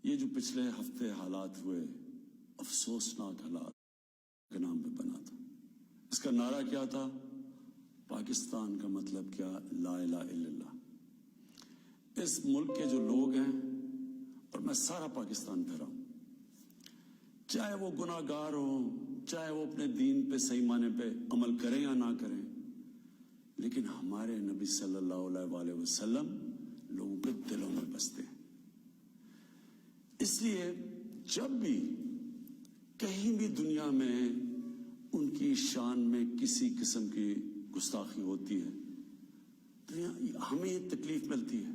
یہ جو پچھلے ہفتے حالات ہوئے، افسوسناک حالات کے نام پہ بنا تھا. اس کا نعرہ کیا تھا؟ پاکستان کا مطلب کیا؟ لا الہ الا اللہ. اس ملک کے جو لوگ ہیں، اور میں سارا پاکستان پھرا ہوں، چاہے وہ گناہ گار ہوں، چاہے وہ اپنے دین پہ صحیح معنی پہ عمل کریں یا نہ کریں، لیکن ہمارے نبی صلی اللہ علیہ وآلہ وسلم لوگوں کے دلوں میں بستے ہیں. اس لیے جب بھی کہیں بھی دنیا میں ان کی شان میں کسی قسم کی گستاخی ہوتی ہے تو ہمیں تکلیف ملتی ہے.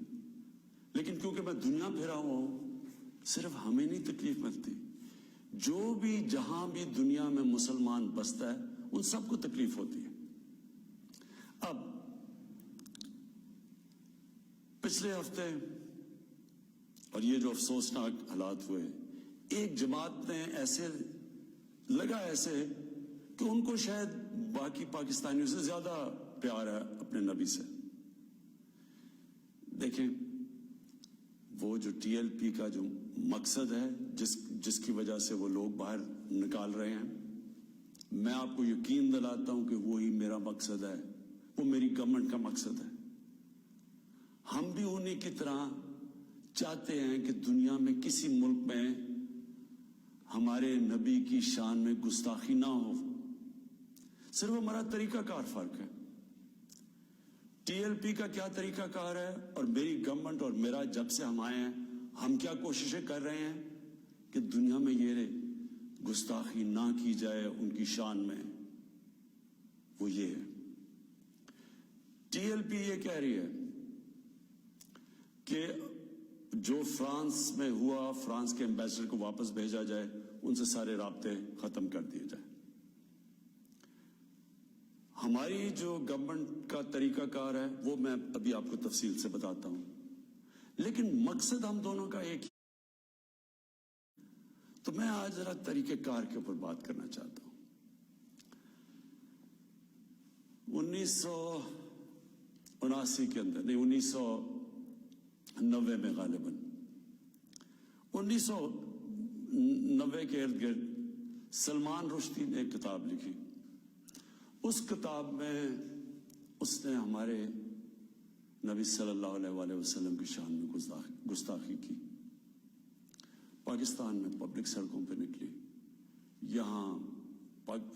لیکن کیونکہ میں دنیا پھرا ہوں، صرف ہمیں نہیں تکلیف ملتی، جو بھی جہاں بھی دنیا میں مسلمان بستا ہے ان سب کو تکلیف ہوتی ہے. اب پچھلے ہفتے اور یہ جو افسوسناک حالات ہوئے، ایک جماعت نے ایسے کہ ان کو شاید باقی پاکستانیوں سے زیادہ پیار ہے اپنے نبی سے. دیکھیں، وہ جو ٹی ایل پی کا جو مقصد ہے، جس کی وجہ سے وہ لوگ باہر نکال رہے ہیں، میں آپ کو یقین دلاتا ہوں کہ وہی میرا مقصد ہے، وہ میری گورنمنٹ کا مقصد ہے. ہم بھی انہی کی طرح چاہتے ہیں کہ دنیا میں کسی ملک میں ہمارے نبی کی شان میں گستاخی نہ ہو. صرف ہمارا طریقہ کار فرق ہے. ٹی ایل پی کا کیا طریقہ کار ہے اور میری گورنمنٹ اور میرا جب سے ہم آئے ہیں، ہم کیا کوششیں کر رہے ہیں کہ دنیا میں یہ گستاخی نہ کی جائے ان کی شان میں، وہ یہ ہے. ٹی ایل پی یہ کہہ رہی ہے کہ جو فرانس میں ہوا، فرانس کے ایمبیسڈر کو واپس بھیجا جائے، ان سے سارے رابطے ختم کر دیے جائیں. ہماری جو گورنمنٹ کا طریقہ کار ہے وہ میں ابھی آپ کو تفصیل سے بتاتا ہوں، لیکن مقصد ہم دونوں کا ایک ہی. تو میں آج ذرا طریقہ کار کے اوپر بات کرنا چاہتا ہوں. 1979 کے اندر، نہیں 1990 میں غالباً 1990 کے ارد گرد سلمان رشدی نے ایک کتاب لکھی. اس کتاب میں اس نے ہمارے نبی صلی اللہ علیہ وآلہ وسلم کی شان میں گستاخی کی. پاکستان میں پبلک سڑکوں پہ نکلی، یہاں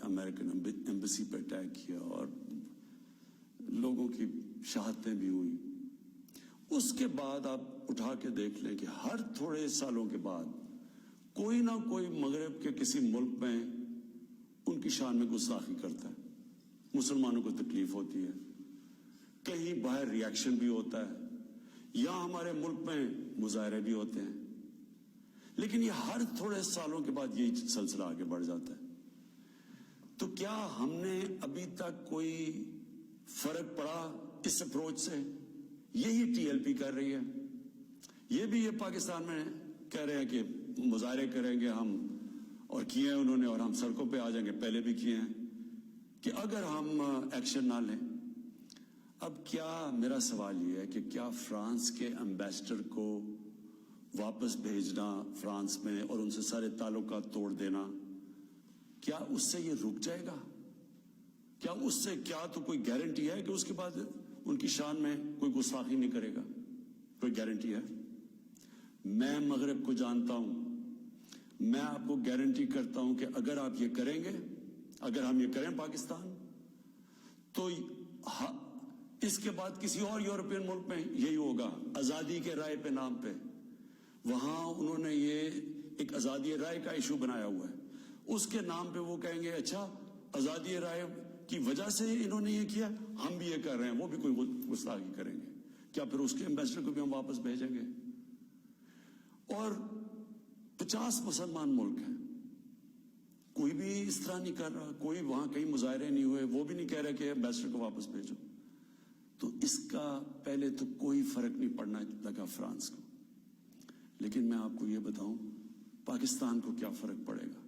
امریکن ایمبیسی پہ اٹیک کیا اور لوگوں کی شہادتیں بھی ہوئی. اس کے بعد آپ اٹھا کے دیکھ لیں کہ ہر تھوڑے سالوں کے بعد کوئی نہ کوئی مغرب کے کسی ملک میں ان کی شان میں گستاخی کرتا ہے. مسلمانوں کو تکلیف ہوتی ہے، کہیں باہر ریاکشن بھی ہوتا ہے، یا ہمارے ملک میں مظاہرے بھی ہوتے ہیں. لیکن یہ ہر تھوڑے سالوں کے بعد یہی سلسلہ آگے بڑھ جاتا ہے. تو کیا ہم نے ابھی تک کوئی فرق پڑا اس اپروچ سے؟ یہی ٹی ایل پی کر رہی ہے. یہ بھی یہ پاکستان میں کہہ رہے ہیں کہ مظاہرے کریں گے ہم، اور کیے ہیں انہوں نے، اور ہم سڑکوں پہ آ جائیں گے، پہلے بھی کیے ہیں، کہ اگر ہم ایکشن نہ لیں. اب کیا میرا سوال یہ ہے کہ کیا فرانس کے ایمبیسڈر کو واپس بھیجنا فرانس میں اور ان سے سارے تعلقات توڑ دینا، کیا اس سے یہ رک جائے گا؟ کیا اس سے کیا تو کوئی گارنٹی ہے کہ اس کے بعد ان کی شان میں کوئی گستاخی نہیں کرے گا؟ کوئی گارنٹی ہے؟ میں مغرب کو جانتا ہوں، میں آپ کو گارنٹی کرتا ہوں کہ اگر آپ یہ کریں گے، اگر ہم یہ کریں پاکستان، تو اس کے بعد کسی اور یورپین ملک میں یہی ہوگا. آزادی کے رائے پہ نام پہ وہاں انہوں نے یہ ایک آزادی رائے کا ایشو بنایا ہوا ہے. اس کے نام پہ وہ کہیں گے اچھا آزادی رائے کی وجہ سے انہوں نے یہ کیا، ہم بھی یہ کر رہے ہیں، وہ بھی کوئی گستاخی کریں گے. کیا پھر اس کے ایمبیسڈر کو بھی ہم واپس بھیجیں گے؟ اور 50 مسلمان ملک ہیں، کوئی بھی اس طرح نہیں کر رہا، کوئی وہاں کہیں مظاہرے نہیں ہوئے، وہ بھی نہیں کہہ رہے کہ ایمبیسڈر کو واپس بھیجو. تو اس کا پہلے تو کوئی فرق نہیں پڑنا لگا فرانس کو. لیکن میں آپ کو یہ بتاؤں پاکستان کو کیا فرق پڑے گا.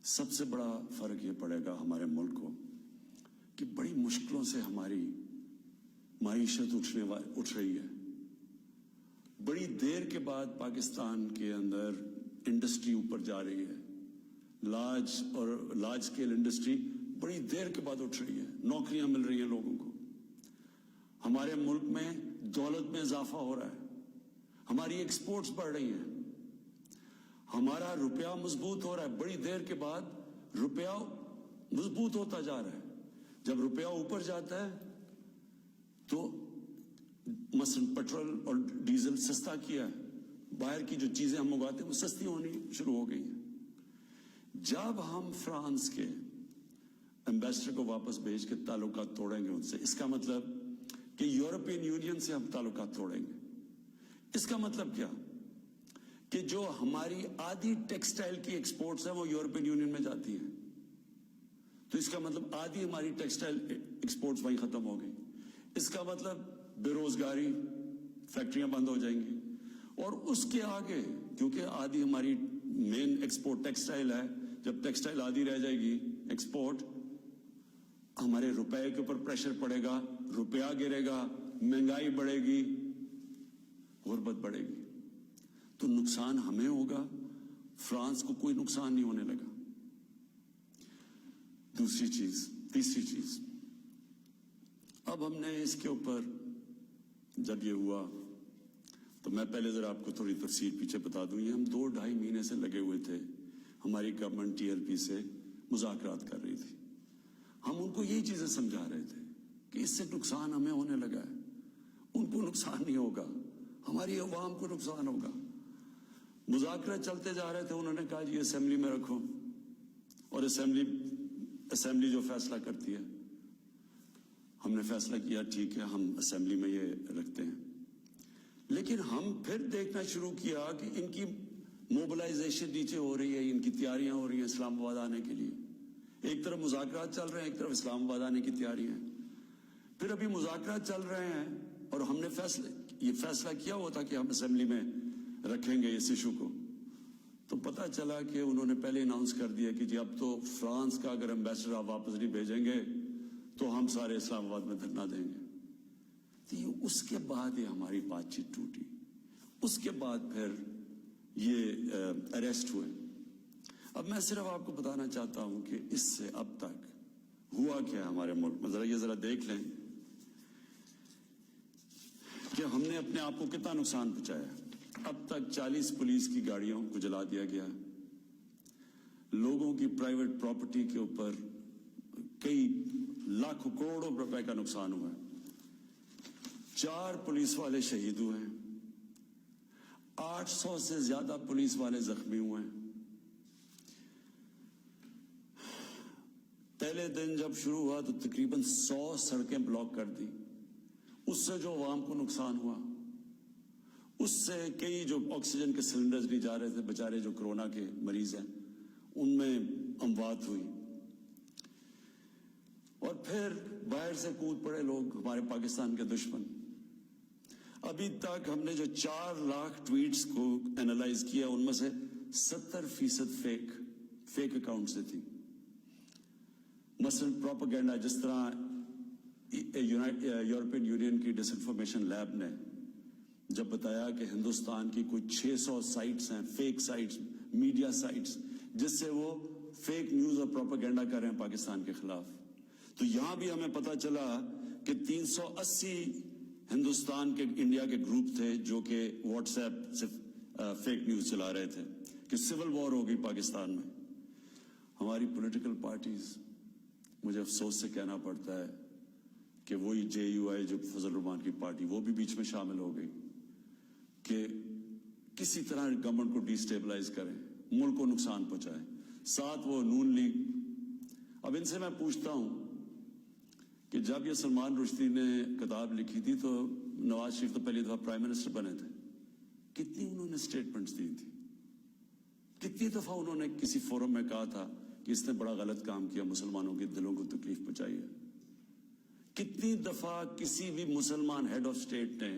سب سے بڑا فرق یہ پڑے گا ہمارے ملک کو کہ بڑی مشکلوں سے ہماری معیشت اٹھ رہی ہے. بڑی دیر کے بعد پاکستان کے اندر انڈسٹری اوپر جا رہی ہے، لارج اسکیل انڈسٹری بڑی دیر کے بعد اٹھ رہی ہے، نوکریاں مل رہی ہیں لوگوں کو، ہمارے ملک میں دولت میں اضافہ ہو رہا ہے، ہماری ایکسپورٹس بڑھ رہی ہیں، ہمارا روپیہ مضبوط ہو رہا ہے، بڑی دیر کے بعد روپیہ مضبوط ہوتا جا رہا ہے۔ جب روپیہ اوپر جاتا ہے تو مثلا پیٹرول اور ڈیزل سستا کیا ہے، باہر کی جو چیزیں ہم اگاتے ہیں وہ سستی ہونی شروع ہو گئی ہیں۔ جب ہم فرانس کے ایمبیسڈر کو واپس بھیج کے تعلقات توڑیں گے ان سے، اس کا مطلب کہ یورپین یونین سے ہم تعلقات توڑیں گے۔ اس کا مطلب کیا کہ جو ہماری آدھی ٹیکسٹائل کی ایکسپورٹس ہیں وہ یورپین یونین میں جاتی ہیں، تو اس کا مطلب آدھی ہماری ٹیکسٹائل ایکسپورٹس وہیں ختم ہو گئی۔ اس کا مطلب بے روزگاری، فیکٹریاں بند ہو جائیں گی، اور اس کے آگے کیونکہ آدھی ہماری مین ایکسپورٹ ٹیکسٹائل ہے، جب ٹیکسٹائل آدھی رہ جائے گی ایکسپورٹ، ہمارے روپے کے اوپر پریشر پڑے گا، روپیہ گرے گا، مہنگائی بڑھے گی، غربت بڑھے گی، تو نقصان ہمیں ہوگا، فرانس کو کوئی نقصان نہیں ہونے لگا۔ تیسری چیز، اب ہم نے اس کے اوپر جب یہ ہوا تو میں پہلے ذرا آپ کو تھوڑی تفصیل پیچھے بتا دوں، یہ ہم 2-2.5 مہینے سے لگے ہوئے تھے، ہماری گورنمنٹ TLP سے مذاکرات کر رہی تھی، ہم ان کو یہی چیزیں سمجھا رہے تھے کہ اس سے نقصان ہمیں ہونے لگا ہے، ان کو نقصان نہیں ہوگا، ہماری عوام کو نقصان ہوگا۔ مذاکرات چلتے جا رہے تھے، انہوں نے کہا جی اسمبلی میں رکھو، اور اسمبلی جو فیصلہ کرتی ہے، ہم نے فیصلہ کیا ٹھیک ہے ہم اسمبلی میں یہ رکھتے ہیں، لیکن ہم پھر دیکھنا شروع کیا کہ ان کی موبلائزیشن نیچے ہو رہی ہے، ان کی تیاریاں ہو رہی ہیں اسلام آباد آنے کے لیے، ایک طرف مذاکرات چل رہے ہیں، ایک طرف اسلام آباد آنے کی تیاریاں ہیں۔ پھر ابھی مذاکرات چل رہے ہیں اور ہم نے یہ فیصلہ کیا ہوا تھا کہ ہم اسمبلی میں رکھیں گے اس ایشو کو، تو پتہ چلا کہ انہوں نے پہلے اناؤنس کر دیا کہ جی اب تو فرانس کا اگر ایمبیسڈر آپ واپس نہیں بھیجیں گے تو ہم سارے اسلام آباد میں دھرنا دیں گے۔ تو اس کے بعد یہ ہماری بات چیت ٹوٹی، اس کے بعد پھر یہ اریسٹ ہوئے۔ اب میں صرف آپ کو بتانا چاہتا ہوں کہ اس سے اب تک ہوا کیا ہمارے ملک میں، ذرا دیکھ لیں کہ ہم نے اپنے آپ کو کتنا نقصان پہنچایا۔ اب تک 40 پولیس کی گاڑیوں کو جلا دیا گیا، لوگوں کی پرائیویٹ پراپرٹی کے اوپر کئی لاکھوں کروڑوں روپے کا نقصان ہوا ہے، 4 پولیس والے شہید ہوئے ہیں، 800 سے زیادہ پولیس والے زخمی ہوئے ہیں۔ پہلے دن جب شروع ہوا تو تقریباً 100 سڑکیں بلاک کر دی، اس سے جو عوام کو نقصان ہوا، اس سے کئی جو آکسیجن کے سلنڈرز نہیں جا رہے تھے، بیچارے جو کورونا کے مریض ہیں ان میں اموات ہوئی، اور پھر باہر سے کود پڑے لوگ، ہمارے پاکستان کے دشمن۔ ابھی تک ہم نے جو 4 لاکھ ٹویٹس کو اینالائز کیا، ان میں سے 70% فیک اکاؤنٹ سے تھی۔ مثلا پروپیگنڈا، جس طرح یورپین یونین کی ڈس انفارمیشن لیب نے جب بتایا کہ ہندوستان کی کوئی 600 سائٹس ہیں، فیک سائٹس، میڈیا سائٹس، جس سے وہ فیک نیوز اور پروپیگنڈا کر رہے ہیں پاکستان کے خلاف، تو یہاں بھی ہمیں پتا چلا کہ 380 ہندوستان کے انڈیا کے گروپ تھے جو کہ واٹس ایپ سے فیک نیوز چلا رہے تھے کہ سول وار ہو گئی پاکستان میں۔ ہماری پولیٹیکل پارٹیز، مجھے افسوس سے کہنا پڑتا ہے کہ وہی JUI جو فضل الرحمان کی پارٹی، وہ بھی بیچ میں شامل ہو گئی کہ کسی طرح گورنمنٹ کو ڈیسٹیبلائز کریں، ملک کو نقصان پہنچائیں، ساتھ وہ نون لیگ۔ اب ان سے میں پوچھتا ہوں کہ جب یہ سلمان رشدی نے کتاب لکھی تھی تو نواز شریف تو پہلی دفعہ پرائم منسٹر بنے تھے، کتنی انہوں نے سٹیٹمنٹس دی تھی، کتنی دفعہ انہوں نے کسی فورم میں کہا تھا کہ اس نے بڑا غلط کام کیا، مسلمانوں کے دلوں کو تکلیف پہنچائی ہے۔ کتنی دفعہ کسی بھی مسلمان ہیڈ آف اسٹیٹ نے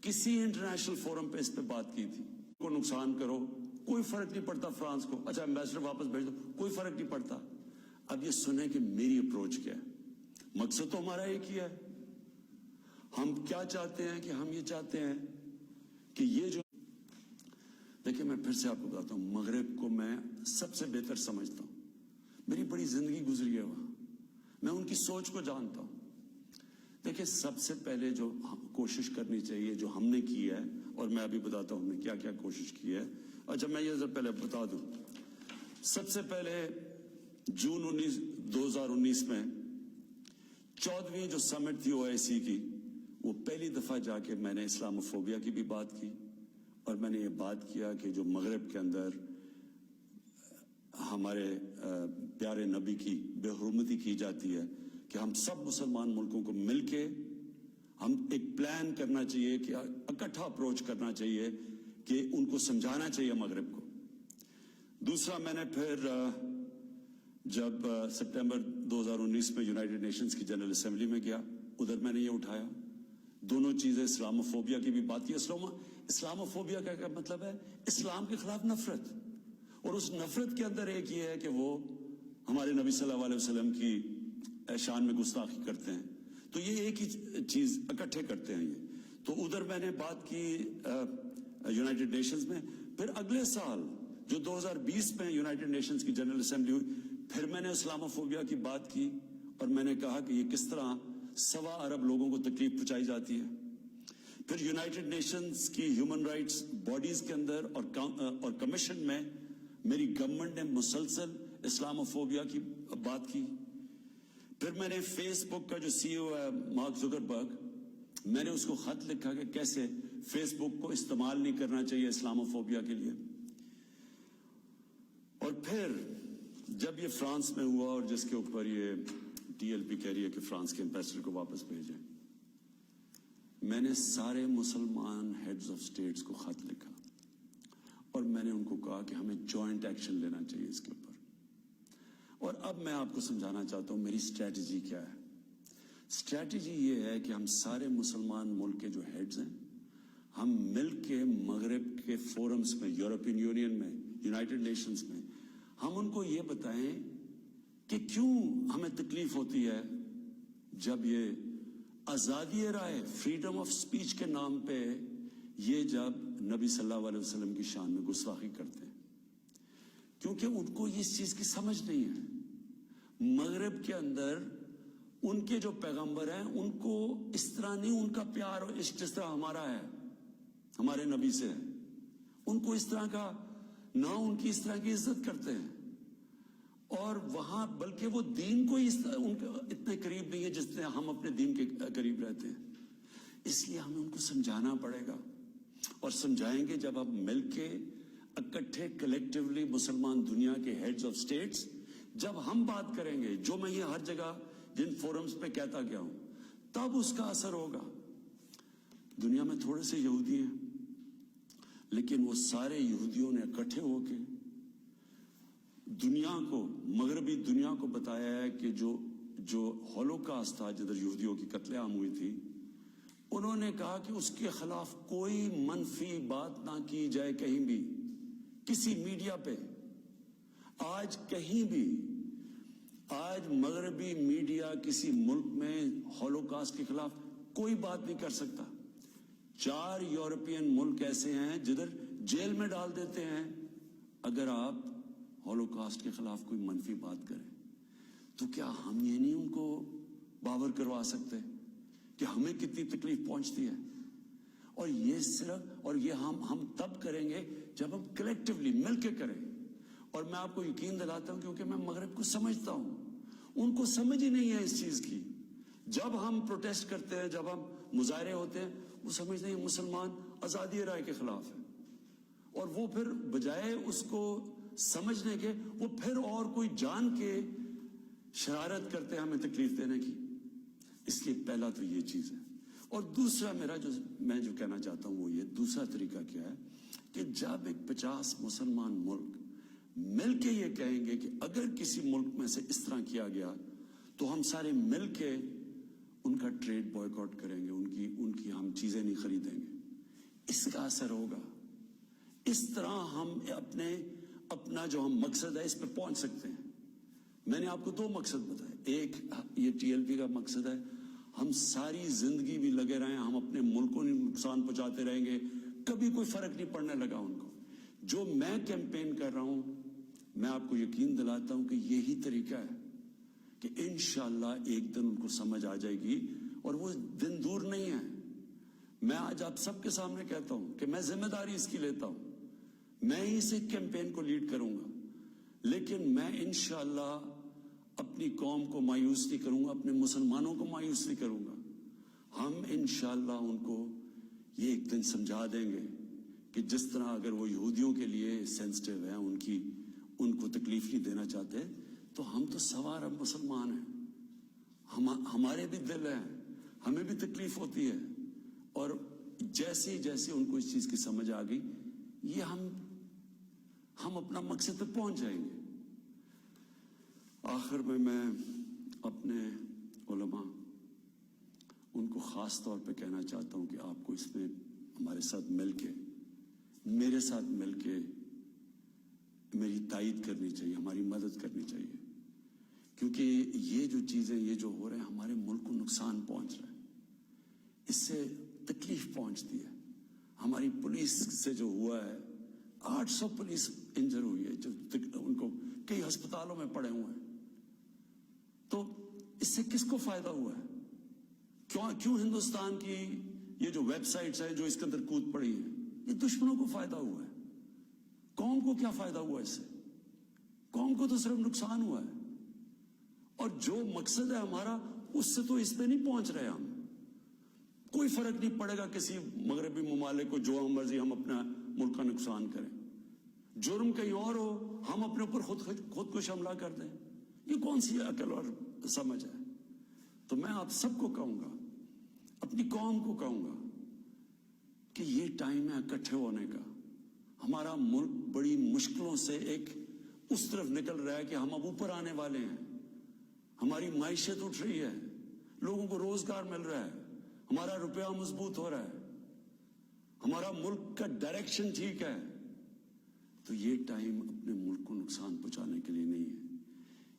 کسی انٹرنیشنل فورم پہ اس پہ بات کی تھی، کو نقصان کرو کوئی فرق نہیں پڑتا، فرانس کو اچھا ایمبیسڈر واپس بھیج دو کوئی فرق نہیں پڑتا۔ اب یہ سنیں کہ میری اپروچ کیا ہے، مقصد تو ہمارا ایک ہی ہے، ہم کیا چاہتے ہیں کہ ہم یہ چاہتے ہیں کہ یہ جو دیکھیں، میں پھر سے آپ کو بتاتا ہوں، مغرب کو میں سب سے بہتر سمجھتا ہوں، میری بڑی زندگی گزری ہے وہاں، میں ان کی سوچ کو جانتا ہوں. دیکھیں، سب سے پہلے جو کوشش کرنی چاہیے، جو ہم نے کی ہے، اور میں ابھی بتاتا ہوں ہم نے کیا کیا کوشش کی ہے. اچھا، میں یہ پہلے بتا دوں، سب سے پہلے جون 2019 میں 14ویں جو سمٹ تھی OIC کی، وہ پہلی دفعہ جا کے میں نے اسلاموفوبیا کی بھی بات کی، اور میں نے یہ بات کیا کہ جو مغرب کے اندر ہمارے پیارے نبی کی بے حرمتی کی جاتی ہے، کہ ہم سب مسلمان ملکوں کو مل کے ہم ایک پلان کرنا چاہیے، کہ اکٹھا اپروچ کرنا چاہیے، کہ ان کو سمجھانا چاہیے مغرب کو. دوسرا، میں نے پھر جب سپٹمبر 2019 میں یونائٹڈ نیشنز کی جنرل اسمبلی میں گیا، ادھر میں نے یہ اٹھایا دونوں چیزیں، اسلاموفوبیا کی بھی بات کی. اسلاموفوبیا کا کیا مطلب ہے؟ اسلام کے خلاف نفرت، اور اس نفرت کے اندر ایک یہ ہے کہ وہ ہمارے نبی صلی اللہ علیہ وسلم کی شان میں گستاخی کرتے ہیں. تو یہ ایک ہی چیز اکٹھے کرتے ہیں یہ. تو ادھر میں نے بات کی یونائٹڈ نیشنز میں. پھر اگلے سال جو 2020 میں یونائٹڈ نیشنز کی جنرل اسمبلی ہوئی، پھر میں نے اسلاموفوبیا کی بات کی، اور میں نے کہا کہ یہ کس طرح 1.25 ارب لوگوں کو تکلیف پہنچائی جاتی ہے. پھر یونائٹڈ نیشنز کی ہیومن رائٹس باڈیز کے اندر اور کمیشن میں میری گورنمنٹ نے مسلسل اسلاموفوبیا کی بات کی. پھر میں نے فیس بک کا جو CEO ہے مارک زکربرگ، میں نے اس کو خط لکھا کہ کیسے فیس بک کو استعمال نہیں کرنا چاہیے اسلاموفوبیا کے لیے. اور پھر جب یہ فرانس میں ہوا، اور جس کے اوپر یہ TLP کہہ رہی ہے کہ فرانس کے امبیسڈر کو واپس بھیجیں، میں نے سارے مسلمان ہیڈز آف سٹیٹس کو خط لکھا، اور میں نے ان کو کہا کہ ہمیں جوائنٹ ایکشن لینا چاہیے اس کے اوپر. اور اب میں آپ کو سمجھانا چاہتا ہوں میری اسٹریٹجی کیا ہے. اسٹریٹجی یہ ہے کہ ہم سارے مسلمان ملک کے جو ہیڈز ہیں، ہم مل کے مغرب کے فورمز میں، یورپین یونین میں، یونائٹڈ نیشنز میں، ہم ان کو یہ بتائیں کہ کیوں ہمیں تکلیف ہوتی ہے جب یہ آزادی رائے، فریڈم آف سپیچ کے نام پہ یہ جب نبی صلی اللہ علیہ وسلم کی شان میں گستاخی کرتے ہیں. کیونکہ ان کو اس چیز کی سمجھ نہیں ہے. مغرب کے اندر ان کے جو پیغمبر ہیں، ان کو اس طرح نہیں، ان کا پیار اور عشق جس طرح ہمارا ہے، ہمارے نبی سے ہے، ان کو اس طرح کا نہ، ان کی اس طرح کی عزت کرتے ہیں. اور وہاں بلکہ وہ دین کو ان کے اتنے قریب نہیں ہے جس طرح ہم اپنے دین کے قریب رہتے ہیں. اس لیے ہمیں ان کو سمجھانا پڑے گا، اور سمجھائیں گے جب ہم مل کے اکٹھے کلیکٹیولی مسلمان دنیا کے ہیڈز آف سٹیٹس جب ہم بات کریں گے، جو میں یہ ہر جگہ جن فورمز پہ کہتا گیا ہوں، تب اس کا اثر ہوگا. دنیا میں تھوڑے سے یہودی ہیں، لیکن وہ سارے یہودیوں نے اکٹھے ہو کے دنیا کو، مغربی دنیا کو بتایا ہے کہ جو ہولوکاسٹ تھا، جدھر یہودیوں کی قتل عام ہوئی تھی، انہوں نے کہا کہ اس کے خلاف کوئی منفی بات نہ کی جائے کہیں بھی، کسی میڈیا پہ. آج کہیں بھی، آج مغربی میڈیا کسی ملک میں ہولوکاسٹ کے خلاف کوئی بات نہیں کر سکتا. 4 یورپین ملک ایسے ہیں جدھر جیل میں ڈال دیتے ہیں اگر آپ ہولوکاسٹ کے خلاف کوئی منفی بات کریں. تو کیا ہم یہ نہیں ان کو باور کروا سکتے کہ ہمیں کتنی تکلیف پہنچتی ہے؟ اور یہ صرف، اور یہ ہم تب کریں گے جب ہم کلیکٹیولی مل کے کریں. اور میں آپ کو یقین دلاتا ہوں، کیونکہ میں مغرب کو سمجھتا ہوں، ان کو سمجھ ہی نہیں ہے اس چیز کی. جب ہم پروٹیسٹ کرتے ہیں، جب ہم مظاہرے ہوتے ہیں، وہ سمجھتے ہیں مسلمان آزادی رائے کے خلاف ہے، اور وہ پھر بجائے اس کو سمجھنے کے، وہ پھر اور کوئی جان کے شرارت کرتے ہیں ہمیں تکلیف دینے کی. اس لیے پہلا تو یہ چیز ہے. اور دوسرا میں جو کہنا چاہتا ہوں وہ یہ، دوسرا طریقہ کیا ہے کہ جب ایک 50 مسلمان ملک مل کے یہ کہیں گے کہ اگر کسی ملک میں سے اس طرح کیا گیا تو ہم سارے مل کے ان کا ٹریڈ بوائیکاٹ کریں گے، ان کی ہم چیزیں نہیں خریدیں گے. اس کا اثر ہوگا. اس طرح ہم اپنا جو ہم مقصد ہے اس پہ پہنچ سکتے ہیں. میں نے آپ کو 2 مقصد بتائے. ایک یہ TLP کا مقصد ہے، ہم ساری زندگی بھی لگے رہیں، ہم اپنے ملک کو نقصان پہنچاتے رہیں گے، کبھی کوئی فرق نہیں پڑنے لگا ان کو. جو میں کیمپین کر رہا ہوں, میں آپ کو یقین دلاتا ہوں کہ یہی طریقہ ہے کہ انشاءاللہ ایک دن ان کو سمجھ آ جائے گی, اور وہ دن دور نہیں ہے. میں آج آپ سب کے سامنے کہتا ہوں کہ میں ذمہ داری اس کی لیتا ہوں, میں ہی اس کیمپین کو لیڈ کروں گا, لیکن میں انشاءاللہ اپنی قوم کو مایوس نہیں کروں گا, اپنے مسلمانوں کو مایوس نہیں کروں گا. ہم انشاءاللہ ان کو یہ ایک دن سمجھا دیں گے کہ جس طرح اگر وہ یہودیوں کے لیے سینسٹیو ہیں, ان کو تکلیف نہیں دینا چاہتے, تو ہم تو سوا ارب مسلمان ہیں, ہمارے بھی دل ہیں, ہمیں بھی تکلیف ہوتی ہے. اور جیسے جیسے ان کو اس چیز کی سمجھ آ گئی, یہ ہم اپنا مقصد پہ پہنچ جائیں گے. آخر میں اپنے علماء ان کو خاص طور پہ کہنا چاہتا ہوں کہ آپ کو اس میں ہمارے ساتھ مل کے, میرے ساتھ مل کے میری تائید کرنی چاہیے, ہماری مدد کرنی چاہیے, کیونکہ یہ جو چیزیں یہ جو ہو رہے ہیں ہمارے ملک کو نقصان پہنچ رہا ہے, اس سے تکلیف پہنچتی ہے. ہماری پولیس سے جو ہوا ہے, 800 پولیس انجر ہوئی ہے, جو ان کو کئی ہسپتالوں میں پڑے ہوئے ہیں. تو اس سے کس کو فائدہ ہوا ہے؟ کیوں ہندوستان کی یہ جو ویب سائٹس ہیں جو اس کے اندر کود پڑی ہیں, یہ دشمنوں کو فائدہ ہوا ہے. قوم کو کیا فائدہ ہوا اس سے؟ قوم کو تو صرف نقصان ہوا ہے. اور جو مقصد ہے ہمارا, اس سے تو اس پہ نہیں پہنچ رہے ہم. کوئی فرق نہیں پڑے گا کسی مغربی ممالک کو, جو مرضی ہم اپنا ملک کا نقصان کریں. جرم کہیں اور ہو, ہم اپنے اوپر خودکش حملہ کر دیں. یہ کون سی عقل اور سمجھ ہے؟ تو میں آپ سب کو کہوں گا, اپنی قوم کو کہوں گا کہ یہ ٹائم ہے اکٹھے ہونے کا. ہمارا ملک بڑی مشکلوں سے ایک اس طرف نکل رہا ہے کہ ہم اب اوپر آنے والے ہیں. ہماری معیشت اٹھ رہی ہے, لوگوں کو روزگار مل رہا ہے, ہمارا روپیہ مضبوط ہو رہا ہے, ہمارا ملک کا ڈائریکشن ٹھیک ہے. تو یہ ٹائم اپنے ملک کو نقصان پہنچانے کے لیے نہیں ہے.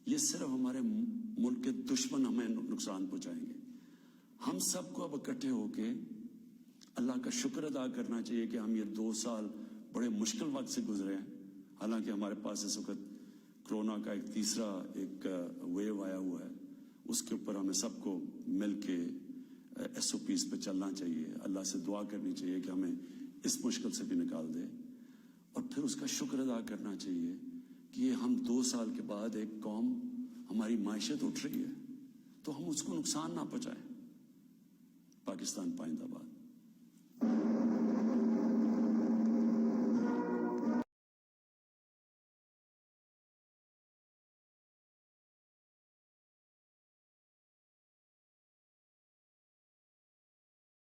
یہ صرف ہمارے ملک کے دشمن ہمیں نقصان پہنچائیں گے. ہم سب کو اب اکٹھے ہو کے اللہ کا شکر ادا کرنا چاہیے کہ ہم یہ 2 سال بڑے مشکل وقت سے گزرے ہیں. حالانکہ ہمارے پاس اس وقت کرونا کا ایک تیسرا ویو آیا ہوا ہے, اس کے اوپر ہمیں سب کو مل کے SOPs پہ چلنا چاہیے. اللہ سے دعا کرنی چاہیے کہ ہمیں اس مشکل سے بھی نکال دے, اور پھر اس کا شکر ادا کرنا چاہیے کہ یہ ہم 2 سال کے بعد ایک قوم, ہماری معیشت اٹھ رہی ہے, تو ہم اس کو نقصان نہ پہنچائیں. پاکستان پائندہ باد.